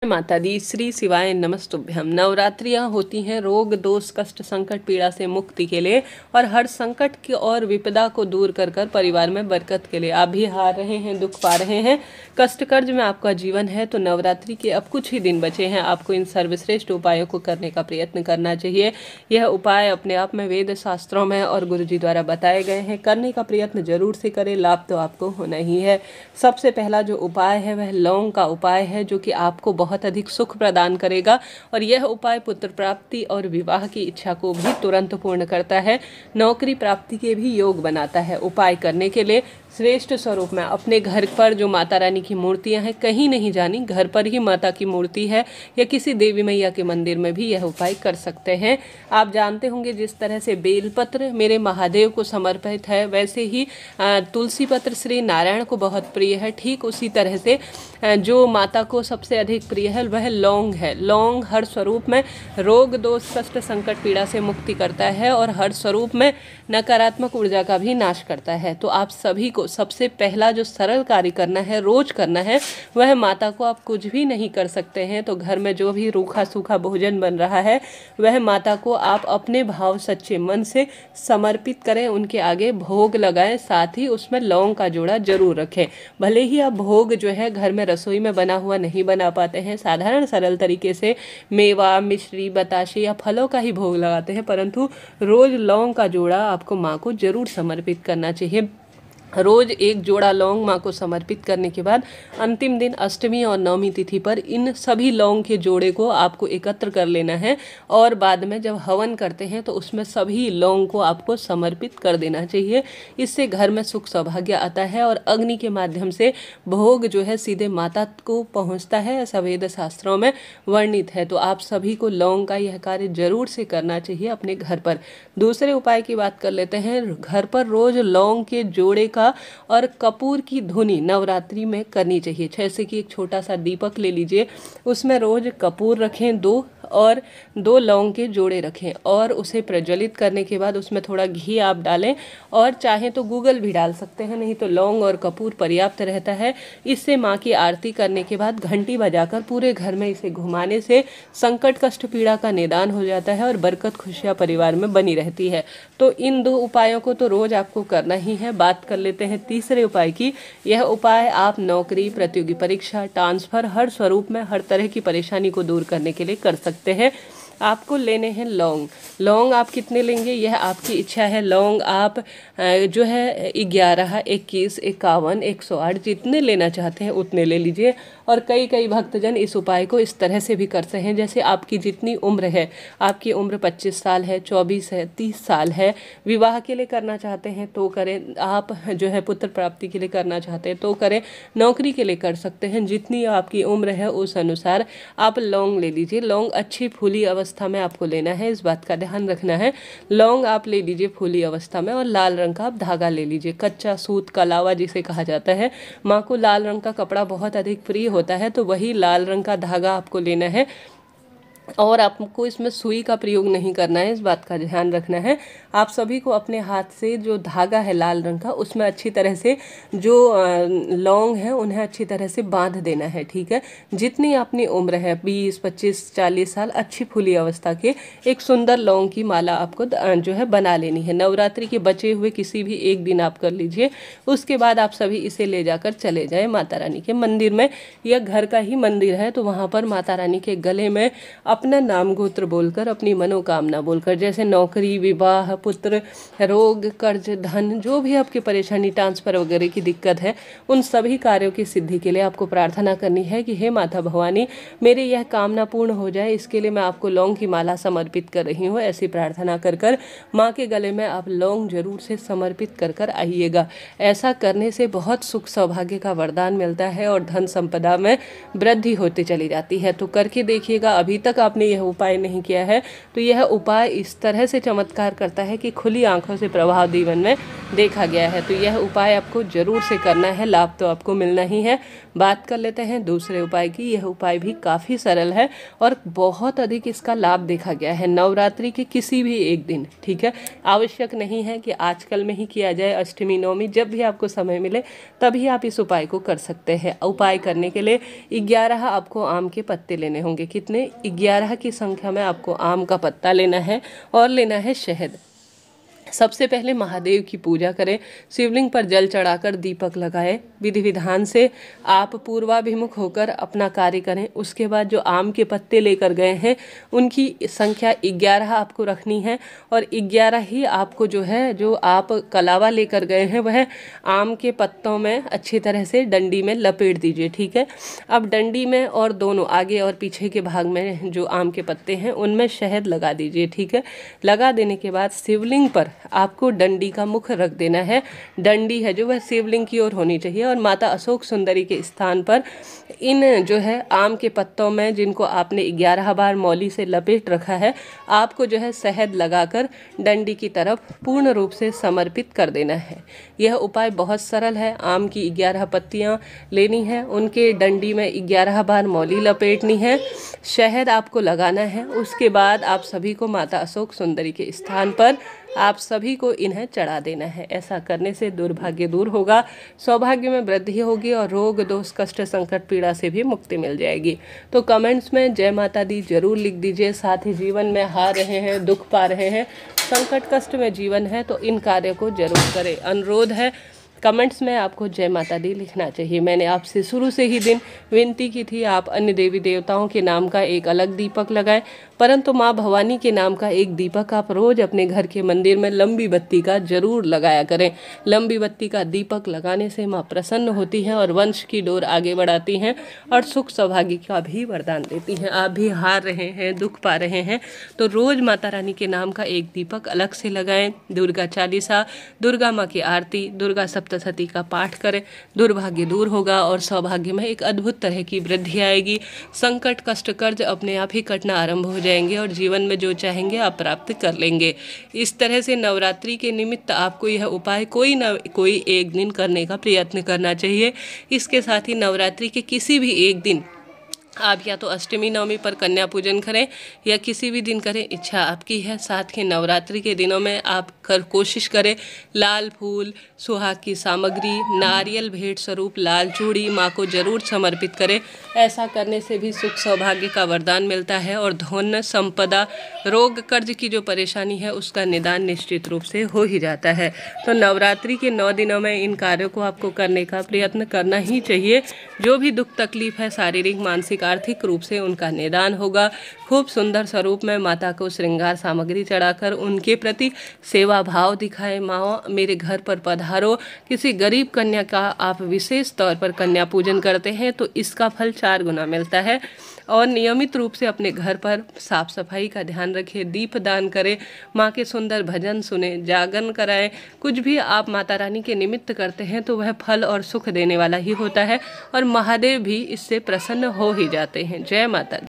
माता दी श्री शिवाय नमस्तुभ्यम। नवरात्रियां होती हैं रोग दोष कष्ट संकट पीड़ा से मुक्ति के लिए और हर संकट की और विपदा को दूर कर कर परिवार में बरकत के लिए। आप भी हार रहे हैं, दुख पा रहे हैं, कष्ट कर्ज में आपका जीवन है, तो नवरात्रि के अब कुछ ही दिन बचे हैं। आपको इन सर्वश्रेष्ठ उपायों को करने का प्रयत्न करना चाहिए। यह उपाय अपने आप में वेद शास्त्रों में और गुरु जी द्वारा बताए गए हैं। करने का प्रयत्न जरूर से करें, लाभ तो आपको होना ही है। सबसे पहला जो उपाय है वह लौंग का उपाय है, जो कि आपको बहुत अधिक सुख प्रदान करेगा और यह उपाय पुत्र प्राप्ति और विवाह की इच्छा को भी तुरंत पूर्ण करता है, नौकरी प्राप्ति के भी योग बनाता है। उपाय करने के लिए श्रेष्ठ स्वरूप में अपने घर पर जो माता रानी की मूर्तियां हैं, कहीं नहीं जानी, घर पर ही माता की मूर्ति है या किसी देवी मैया के मंदिर में भी यह उपाय कर सकते हैं। आप जानते होंगे जिस तरह से बेलपत्र मेरे महादेव को समर्पित है, वैसे ही तुलसी पत्र श्री नारायण को बहुत प्रिय है। ठीक उसी तरह से जो माता को सबसे अधिक प्रिय है वह लौंग है। लौंग हर स्वरूप में रोग दोष कष्ट संकट पीड़ा से मुक्ति करता है और हर स्वरूप में नकारात्मक ऊर्जा का भी नाश करता है। तो आप सभी को सबसे पहला जो सरल कार्य करना है, रोज करना है, वह माता को आप कुछ भी नहीं कर सकते हैं तो घर में जो भी रूखा सूखा भोजन बन रहा है वह माता को आप अपने भाव सच्चे मन से समर्पित करें, उनके आगे भोग लगाएं, साथ ही उसमें लौंग का जोड़ा जरूर रखें। भले ही आप भोग जो है घर में रसोई में बना हुआ नहीं बना पाते हैं, साधारण सरल तरीके से मेवा मिश्री बताशे या फलों का ही भोग लगाते हैं, परंतु रोज लौंग का जोड़ा आपको माँ को जरूर समर्पित करना चाहिए। रोज एक जोड़ा लौंग माँ को समर्पित करने के बाद अंतिम दिन अष्टमी और नवमी तिथि पर इन सभी लौंग के जोड़े को आपको एकत्र कर लेना है और बाद में जब हवन करते हैं तो उसमें सभी लौंग को आपको समर्पित कर देना चाहिए। इससे घर में सुख सौभाग्य आता है और अग्नि के माध्यम से भोग जो है सीधे माता को पहुँचता है, ऐसा वेद शास्त्रों में वर्णित है। तो आप सभी को लौंग का यह कार्य जरूर से करना चाहिए अपने घर पर। दूसरे उपाय की बात कर लेते हैं। घर पर रोज लौंग के जोड़े का और कपूर की धुनी नवरात्रि में करनी चाहिए। जैसे कि एक छोटा सा दीपक ले लीजिए, उसमें रोज कपूर रखें दो लौंग के जोड़े रखें और उसे प्रज्वलित करने के बाद उसमें थोड़ा घी आप डालें और चाहें तो गूगल भी डाल सकते हैं, नहीं तो लौंग और कपूर पर्याप्त रहता है। इससे माँ की आरती करने के बाद घंटी बजाकर पूरे घर में इसे घुमाने से संकट कष्ट पीड़ा का निदान हो जाता है और बरकत खुशियाँ परिवार में बनी रहती है। तो इन दो उपायों को तो रोज आपको करना ही है। बात कर लेते हैं तीसरे उपाय की। यह उपाय आप नौकरी, प्रतियोगी परीक्षा, ट्रांसफर, हर स्वरूप में हर तरह की परेशानी को दूर करने के लिए कर सकते हैं। आपको लेने हैं लौंग। लौंग आप कितने लेंगे यह आपकी इच्छा है। लौंग आप जो है 11, 21, 51, 108 जितने लेना चाहते हैं उतने ले लीजिए। और कई भक्तजन इस उपाय को इस तरह से भी करते हैं, जैसे आपकी जितनी उम्र है, आपकी उम्र 25 साल है, 24 है, 30 साल है, विवाह के लिए करना चाहते हैं तो करें, आप जो है पुत्र प्राप्ति के लिए करना चाहते हैं तो करें, नौकरी के लिए कर सकते हैं। जितनी आपकी उम्र है उस अनुसार आप लौंग ले लीजिए। लौंग अच्छी फूली अवस्था में आपको लेना है, इस बात का ध्यान रखना है। लौंग आप ले लीजिए फूली अवस्था में और लाल रंग का आप धागा ले लीजिए, कच्चा सूत कलावा जिसे कहा जाता है। माँ को लाल रंग का कपड़ा बहुत अधिक प्रिय होता है, तो वही लाल रंग का धागा आपको लेना है और आपको इसमें सुई का प्रयोग नहीं करना है, इस बात का ध्यान रखना है। आप सभी को अपने हाथ से जो धागा है लाल रंग का, उसमें अच्छी तरह से जो लौंग है उन्हें अच्छी तरह से बांध देना है, ठीक है। जितनी अपनी उम्र है 20, 25, 40 साल, अच्छी फूली अवस्था के एक सुंदर लौंग की माला आपको जो है बना लेनी है। नवरात्रि के बचे हुए किसी भी एक दिन आप कर लीजिए। उसके बाद आप सभी इसे ले जाकर चले जाएं माता रानी के मंदिर में, या घर का ही मंदिर है तो वहाँ पर माता रानी के गले में अपना नाम गोत्र बोलकर, अपनी मनोकामना बोलकर, जैसे नौकरी, विवाह, पुत्र, रोग, कर्ज, धन, जो भी आपकी परेशानी, ट्रांसफर वगैरह की दिक्कत है, उन सभी कार्यों की सिद्धि के लिए आपको प्रार्थना करनी है कि हे माता भवानी, मेरी यह कामना पूर्ण हो जाए, इसके लिए मैं आपको लौंग की माला समर्पित कर रही हूँ। ऐसी प्रार्थना कर कर माँ के गले में आप लौंग जरूर से समर्पित कर कर आइएगा। ऐसा करने से बहुत सुख सौभाग्य का वरदान मिलता है और धन संपदा में वृद्धि होती चली जाती है। तो करके देखिएगा। अभी तक आपने यह उपाय नहीं किया है तो यह उपाय इस तरह से चमत्कार करता है कि खुली आंखों से प्रभाव जीवन में देखा गया है। तो यह उपाय आपको जरूर से करना है, लाभ तो आपको मिलना ही है। बात कर लेते हैं दूसरे उपाय की। यह उपाय भी काफ़ी सरल है और बहुत अधिक इसका लाभ देखा गया है। नवरात्रि के किसी भी एक दिन, ठीक है, आवश्यक नहीं है कि आजकल में ही किया जाए, अष्टमी नवमी, जब भी आपको समय मिले तभी आप इस उपाय को कर सकते हैं। उपाय करने के लिए 11 आपको आम के पत्ते लेने होंगे। कितने? 11 की संख्या में आपको आम का पत्ता लेना है और लेना है शहद। सबसे पहले महादेव की पूजा करें, शिवलिंग पर जल चढ़ाकर दीपक लगाएं। विधि विधान से आप पूर्वाभिमुख होकर अपना कार्य करें। उसके बाद जो आम के पत्ते लेकर गए हैं उनकी संख्या 11 आपको रखनी है और 11 ही आपको जो आप कलावा लेकर गए हैं वह आम के पत्तों में अच्छी तरह से डंडी में लपेट दीजिए, ठीक है। अब डंडी में और दोनों आगे और पीछे के भाग में जो आम के पत्ते हैं उनमें शहद लगा दीजिए, ठीक है। लगा देने के बाद शिवलिंग पर आपको डंडी का मुख रख देना है। डंडी है जो वह शिवलिंग की ओर होनी चाहिए और माता अशोक सुंदरी के स्थान पर इन जो है आम के पत्तों में, जिनको आपने 11 बार मौली से लपेट रखा है, आपको जो है शहद लगाकर डंडी की तरफ पूर्ण रूप से समर्पित कर देना है। यह उपाय बहुत सरल है। आम की 11 पत्तियां लेनी है, उनके डंडी में 11 बार मौली लपेटनी है, शहद आपको लगाना है। उसके बाद आप सभी को माता अशोक सुंदरी के स्थान पर आप सभी को इन्हें चढ़ा देना है। ऐसा करने से दुर्भाग्य दूर होगा, सौभाग्य में वृद्धि होगी और रोग दोष कष्ट संकट पीड़ा से भी मुक्ति मिल जाएगी। तो कमेंट्स में जय माता दी जरूर लिख दीजिए। साथ ही जीवन में हार रहे हैं, दुख पा रहे हैं, संकट कष्ट में जीवन है तो इन कार्यों को जरूर करें। अनुरोध है, कमेंट्स में आपको जय माता दी लिखना चाहिए। मैंने आपसे शुरू से ही दिन विनती की थी आप अन्य देवी देवताओं के नाम का एक अलग दीपक लगाएं, परंतु माँ भवानी के नाम का एक दीपक आप रोज अपने घर के मंदिर में लंबी बत्ती का जरूर लगाया करें। लंबी बत्ती का दीपक लगाने से माँ प्रसन्न होती हैं और वंश की डोर आगे बढ़ाती हैं और सुख सौभाग्य का भी वरदान देती हैं। आप भी हार रहे हैं, दुख पा रहे हैं तो रोज माता रानी के नाम का एक दीपक अलग से लगाएं। दुर्गा चालीसा, दुर्गा माँ की आरती, दुर्गा सप्तशती का पाठ करें। दुर्भाग्य दूर होगा और सौभाग्य में एक अद्भुत तरह की वृद्धि आएगी। संकट कष्ट कर्ज अपने आप ही कटना आरंभ हो जाएंगे और जीवन में जो चाहेंगे आप प्राप्त कर लेंगे। इस तरह से नवरात्रि के निमित्त आपको यह उपाय कोई न कोई एक दिन करने का प्रयत्न करना चाहिए। इसके साथ ही नवरात्रि के किसी भी एक दिन आप या तो अष्टमी नवमी पर कन्या पूजन करें या किसी भी दिन करें, इच्छा आपकी है। साथ ही नवरात्रि के दिनों में आप कोशिश करें लाल फूल, सुहाग की सामग्री, नारियल भेंट स्वरूप लाल चूड़ी माँ को जरूर समर्पित करें। ऐसा करने से भी सुख सौभाग्य का वरदान मिलता है और धन संपदा, रोग कर्ज की जो परेशानी है उसका निदान निश्चित रूप से हो ही जाता है। तो नवरात्रि के 9 दिनों में इन कार्यों को आपको करने का प्रयत्न करना ही चाहिए। जो भी दुख तकलीफ है, शारीरिक मानसिक आर्थिक रूप से, उनका निदान होगा। खूब सुंदर स्वरूप में माता को श्रृंगार सामग्री चढ़ाकर उनके प्रति सेवा भाव दिखाएं। माँ मेरे घर पर पधारो। किसी गरीब कन्या का आप विशेष तौर पर कन्या पूजन करते हैं तो इसका फल 4 गुना मिलता है। और नियमित रूप से अपने घर पर साफ सफाई का ध्यान रखें, दीप दान करें, माँ के सुंदर भजन सुने, जागरण कराएं। कुछ भी आप माता रानी के निमित्त करते हैं तो वह फल और सुख देने वाला ही होता है और महादेव भी इससे प्रसन्न हो ही जाते हैं। जय माता दी।